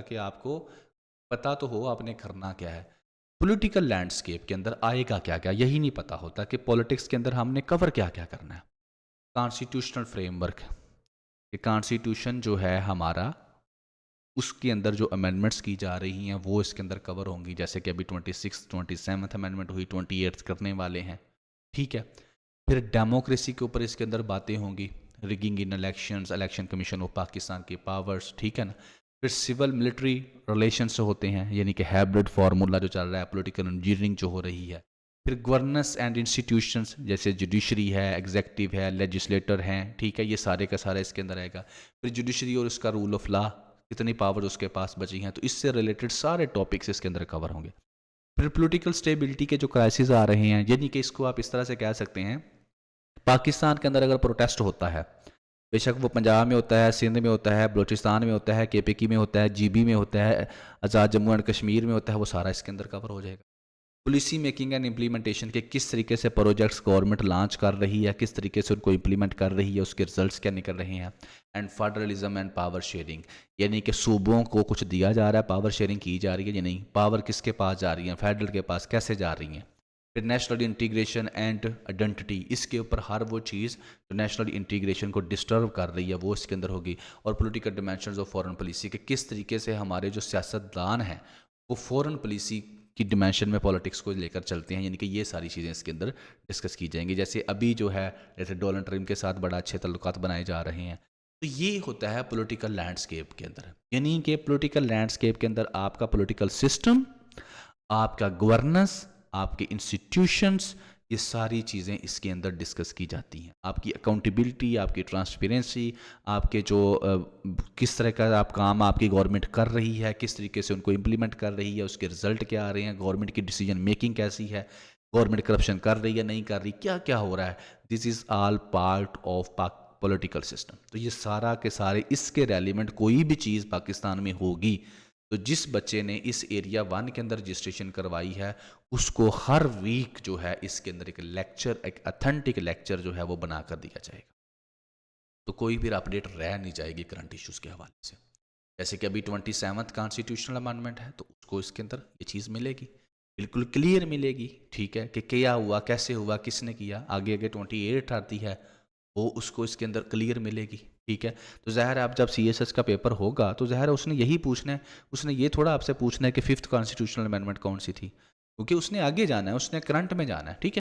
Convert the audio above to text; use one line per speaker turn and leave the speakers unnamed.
कि आपको पता तो हो आपने करना क्या है। पॉलिटिकल लैंडस्केप के अंदर आएगा क्या क्या, यही नहीं पता होता कि पॉलिटिक्स के अंदर हमने कवर क्या क्या करना है। कॉन्स्टिट्यूशनल फ्रेमवर्क, कि कॉन्स्टिट्यूशन जो है हमारा, उसके अंदर जो अमेंडमेंट्स की जा रही हैं वो इसके अंदर कवर होंगी। जैसे कि अभी 27th अमेंडमेंट हुई, 28th करने वाले हैं, ठीक है। फिर डेमोक्रेसी के ऊपर इसके अंदर बातें होंगी, rigging in elections, election commission of Pakistan के पावर्स, ठीक है ना। फिर सिविल मिलिट्री रिलेशंस होते हैं, यानी कि हाइब्रिड फार्मूला जो चल रहा है, पॉलिटिकल इंजीनियरिंग जो हो रही है। फिर गवर्नेंस एंड इंस्टीट्यूशंस, जैसे जुडिशरी है, एग्जेक्टिव है, लेजिस्लेटर हैं, ठीक है, ये सारे का सारा इसके अंदर आएगा। फिर जुडिशरी और उसका रूल ऑफ लॉ, कितनी पावर उसके पास बची हैं, तो इससे रिलेटेड सारे टॉपिक्स इसके अंदर कवर होंगे। फिर पॉलिटिकल स्टेबिलिटी के जो क्राइसिस आ रहे हैं, यानी कि इसको आप इस तरह से कह सकते हैं, पाकिस्तान के अंदर अगर प्रोटेस्ट होता है, बेशक वो पंजाब में होता है, सिंध में होता है, बलूचिस्तान में होता है, केपीकी में होता है, जीबी में होता है, आज़ाद जम्मू एंड कश्मीर में होता है, वो सारा इसके अंदर कवर हो जाएगा। पॉलिसी मेकिंग एंड इम्प्लीमेंटेशन के किस तरीके से प्रोजेक्ट्स गवर्नमेंट लॉन्च कर रही है, किस तरीके से उनको इम्प्लीमेंट कर रही है, उसके रिजल्ट्स क्या निकल रहे हैं। And federalism and power sharing, यानी कि सूबों को कुछ दिया जा रहा है, पावर शेयरिंग की जा रही है या नहीं, पावर किसके पास जा रही है, फेडरल के पास कैसे जा रही हैं। फिर नेशनल इंटीग्रेशन एंड आइडेंटिटी, इसके ऊपर हर वो चीज़ जो नेशनल इंटीग्रेशन को डिस्टर्ब कर रही है वो इसके अंदर होगी। और political dimensions of foreign policy के किस तरीके से हमारे जो सियासतदान हैं वो फॉरेन पॉलिसी की डिमेंशन में पॉलिटिक्स को लेकर चलते हैं, यानी कि ये सारी चीज़ें इसके अंदर डिस्कस की जाएंगी। जैसे अभी जो है, जैसे डोनाल्ड ट्रम्प के साथ बड़ा अच्छे तल्लुकात बनाए जा रहे हैं। तो ये होता है पॉलिटिकल लैंडस्केप के अंदर, यानी कि पॉलिटिकल लैंडस्केप के अंदर आपका पॉलिटिकल सिस्टम, आपका गवर्नेंस, आपके इंस्टीट्यूशंस, ये सारी चीज़ें इसके अंदर डिस्कस की जाती हैं। आपकी अकाउंटेबिलिटी, आपकी ट्रांसपेरेंसी, आपके जो किस तरह का आप काम आपकी गवर्नमेंट कर रही है, किस तरीके से उनको इम्प्लीमेंट कर रही है, उसके रिजल्ट क्या आ रहे हैं, गवर्नमेंट की डिसीजन मेकिंग कैसी है, गवर्नमेंट करप्शन कर रही है नहीं कर रही, क्या क्या हो रहा है, this is all part of political system. तो ये सारा के सारे इसके रेलिवेंट कोई भी चीज़ पाकिस्तान में होगी, तो जिस बच्चे ने इस एरिया 1 के अंदर रजिस्ट्रेशन करवाई है उसको हर वीक जो है इसके अंदर एक लेक्चर, एक अथेंटिक लेक्चर जो है वो बना कर दिया जाएगा। तो कोई भी अपडेट रह नहीं जाएगी करंट इश्यूज़ के हवाले से। जैसे कि अभी 27th कॉन्स्टिट्यूशनल अमेंडमेंट है, तो उसको इसके अंदर ये चीज़ मिलेगी, बिल्कुल क्लियर मिलेगी, ठीक है, कि क्या हुआ, कैसे हुआ, किसने किया। आगे आगे 28 आती है, वो उसको इसके अंदर क्लियर मिलेगी, ठीक है। तो ज़ाहिर है आप जब CSS का पेपर होगा तो ज़ाहिर है उसने यही पूछना है, उसने ये थोड़ा आपसे पूछना है कि 5th कॉन्स्टिट्यूशनल अमेंडमेंट कौन सी थी, क्योंकि उसने आगे जाना है, उसने करंट में जाना है, ठीक है।